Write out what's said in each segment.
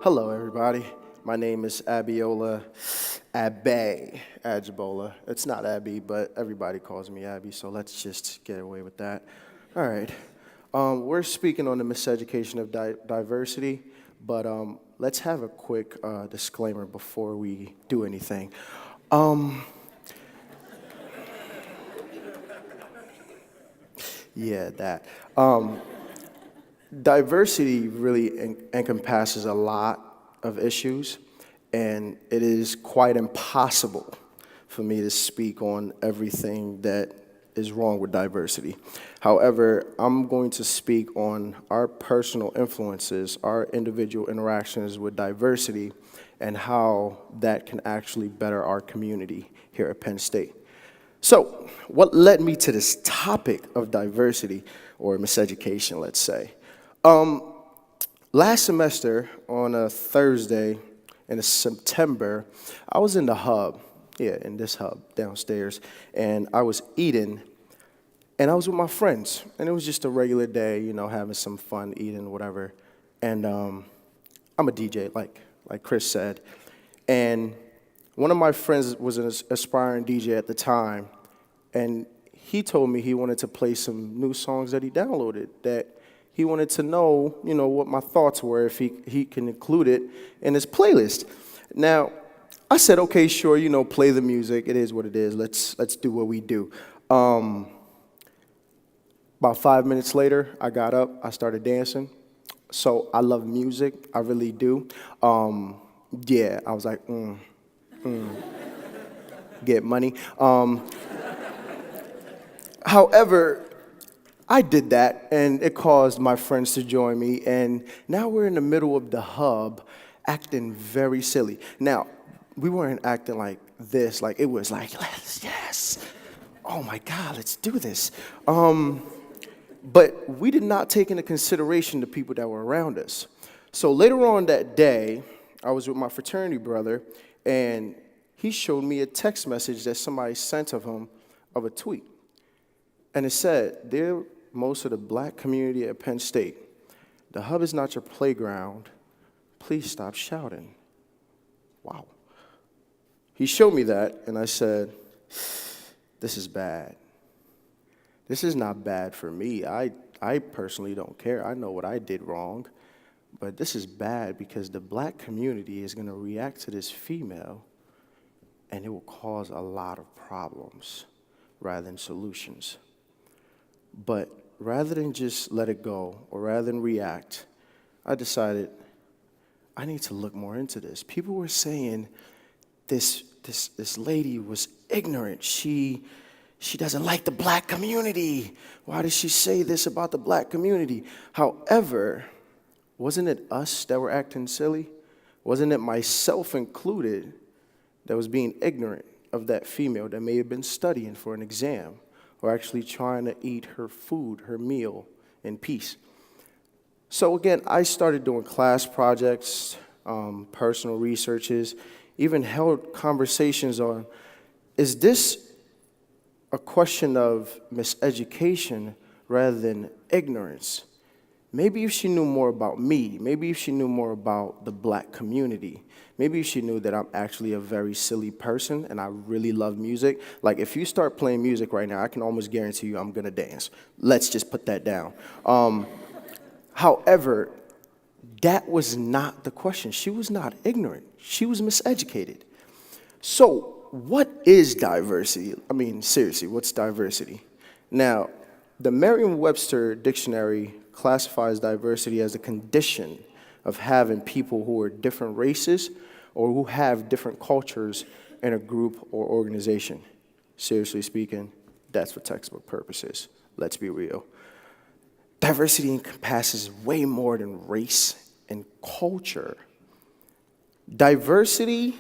Hello, everybody. My name is Abiola Ajibola. It's not Abbey, but everybody calls me Abbey, so let's just get away with that. All right. We're speaking on the miseducation of diversity, but let's have a quick disclaimer before we do anything. Yeah, that. Diversity really encompasses a lot of issues, and it is quite impossible for me to speak on everything that is wrong with diversity. However, I'm going to speak on our personal influences, our individual interactions with diversity, and how that can actually better our community here at Penn State. So, what led me to this topic of diversity, or miseducation, let's say? Last semester, on a Thursday in September, I was in the hub, in this hub downstairs, and I was eating, and I was with my friends, and it was just a regular day, having some fun, eating, whatever. And I'm a DJ, like Chris said, and one of my friends was an aspiring DJ at the time, and he told me he wanted to play some new songs that he downloaded, that he wanted to know, what my thoughts were, if he can include it in his playlist. Now, I said, okay, sure, play the music. It is what it is. Let's do what we do. About 5 minutes later, I got up. I started dancing. So I love music. I really do. I was like, get money. However, I did that, and it caused my friends to join me, and now we're in the middle of the hub acting very silly. Now, we weren't acting like this, like it was like, yes, oh my God, let's do this. But we did not take into consideration the people that were around us. So later on that day, I was with my fraternity brother, and he showed me a text message that somebody sent of him of a tweet. And it said, "Dear most of the black community at Penn State, the hub is not your playground. Please stop shouting." Wow. He showed me that, and I said, this is bad. This is not bad for me. I personally don't care. I know what I did wrong. But this is bad because the black community is going to react to this female, and it will cause a lot of problems rather than solutions. But rather than just let it go, or rather than react, I decided I need to look more into this. People were saying this lady was ignorant. She doesn't like the black community. Why does she say this about the black community? However, wasn't it us that were acting silly? Wasn't it myself included that was being ignorant of that female that may have been studying for an exam, or actually trying to eat her food, her meal, in peace? So again, I started doing class projects, personal researches, even held conversations on, is this a question of miseducation rather than ignorance? Maybe if she knew more about me, maybe if she knew more about the black community, maybe if she knew that I'm actually a very silly person and I really love music. Like, if you start playing music right now, I can almost guarantee you I'm gonna dance. Let's just put that down. However, that was not the question. She was not ignorant. She was miseducated. So what is diversity? I mean, seriously, what's diversity? Now, the Merriam-Webster dictionary classifies diversity as a condition of having people who are different races or who have different cultures in a group or organization. Seriously speaking, that's for textbook purposes. Let's be real. Diversity encompasses way more than race and culture. Diversity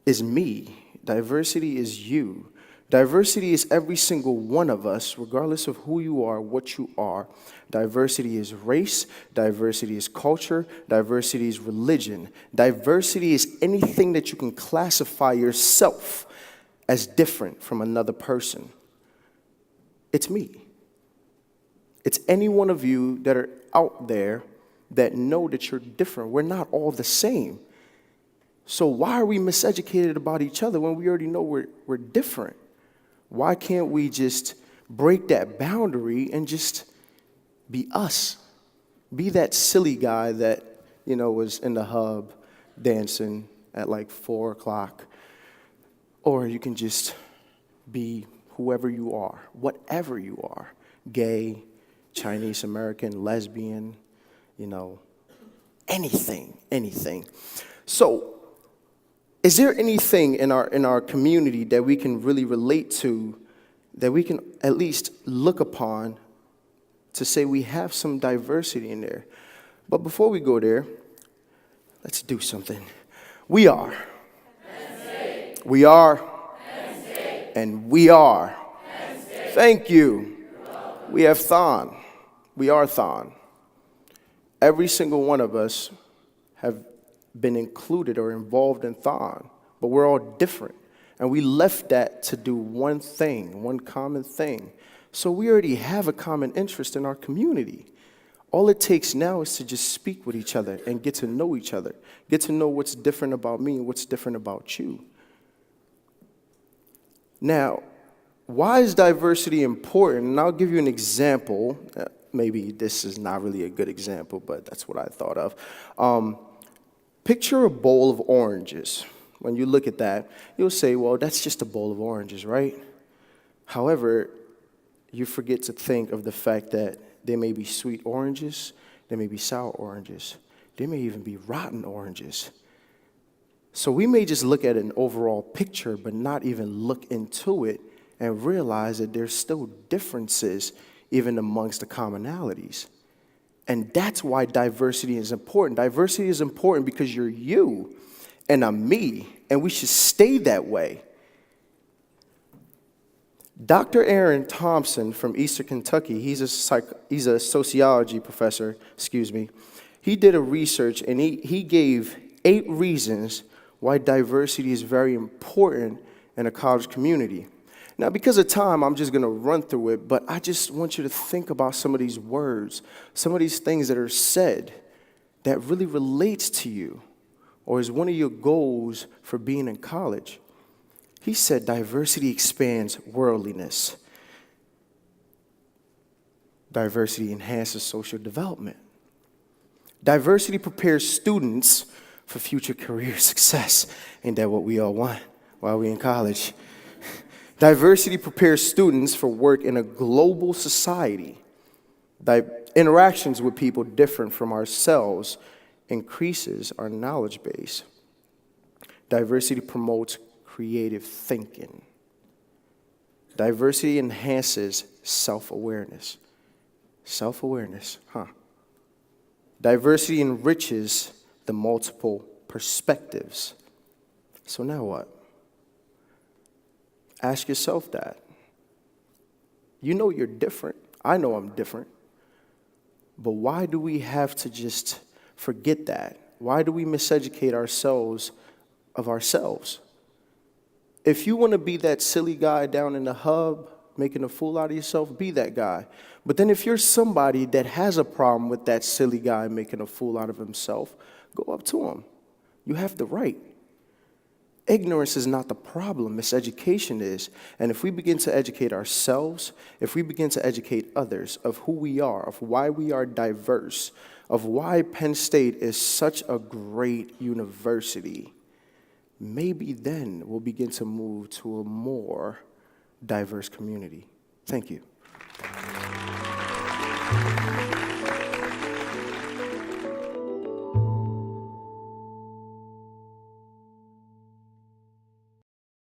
is me. Diversity is you. Diversity is every single one of us, regardless of who you are, what you are. Diversity is race. Diversity is culture. Diversity is religion. Diversity is anything that you can classify yourself as different from another person. It's me. It's any one of you that are out there that know that you're different. We're not all the same. So why are we miseducated about each other when we already know we're different? Why can't we just break that boundary and just be us? Be that silly guy that, was in the hub dancing at like 4 o'clock. Or you can just be whoever you are, whatever you are. Gay, Chinese American, lesbian, anything. So, is there anything in our community that we can really relate to, that we can at least look upon to say we have some diversity in there? But before we go there, let's do something. We are. Penn State. We are. Penn State. And we are. Penn State. Thank you. We have Thon. We are Thon. Every single one of us have been included or involved in Thon, but we're all different. And we left that to do one thing, one common thing. So we already have a common interest in our community. All it takes now is to just speak with each other and get to know each other, get to know what's different about me and what's different about you. Now, why is diversity important? And I'll give you an example. Maybe this is not really a good example, but that's what I thought of. Picture a bowl of oranges. When you look at that, you'll say, well, that's just a bowl of oranges, right? However, you forget to think of the fact that there may be sweet oranges, there may be sour oranges, there may even be rotten oranges. So we may just look at an overall picture, but not even look into it and realize that there's still differences even amongst the commonalities. And that's why diversity is important. Diversity is important because you're you and I'm me, and we should stay that way. Dr. Aaron Thompson from Eastern Kentucky, he's a sociology professor, He did a research and he gave 8 reasons why diversity is very important in a college community. Now, because of time, I'm just going to run through it, but I just want you to think about some of these words, some of these things that are said that really relates to you or is one of your goals for being in college. He said diversity expands worldliness. Diversity enhances social development. Diversity prepares students for future career success. Ain't that what we all want while we're in college? Diversity prepares students for work in a global society. Interactions with people different from ourselves increases our knowledge base. Diversity promotes creative thinking. Diversity enhances self-awareness. Self-awareness, Diversity enriches the multiple perspectives. So now what? Ask yourself that. You know you're different. I know I'm different. But why do we have to just forget that? Why do we miseducate ourselves of ourselves? If you want to be that silly guy down in the hub, making a fool out of yourself, be that guy. But then if you're somebody that has a problem with that silly guy making a fool out of himself, go up to him. You have the right. Ignorance is not the problem, miseducation is. And if we begin to educate ourselves, if we begin to educate others of who we are, of why we are diverse, of why Penn State is such a great university, maybe then we'll begin to move to a more diverse community. Thank you.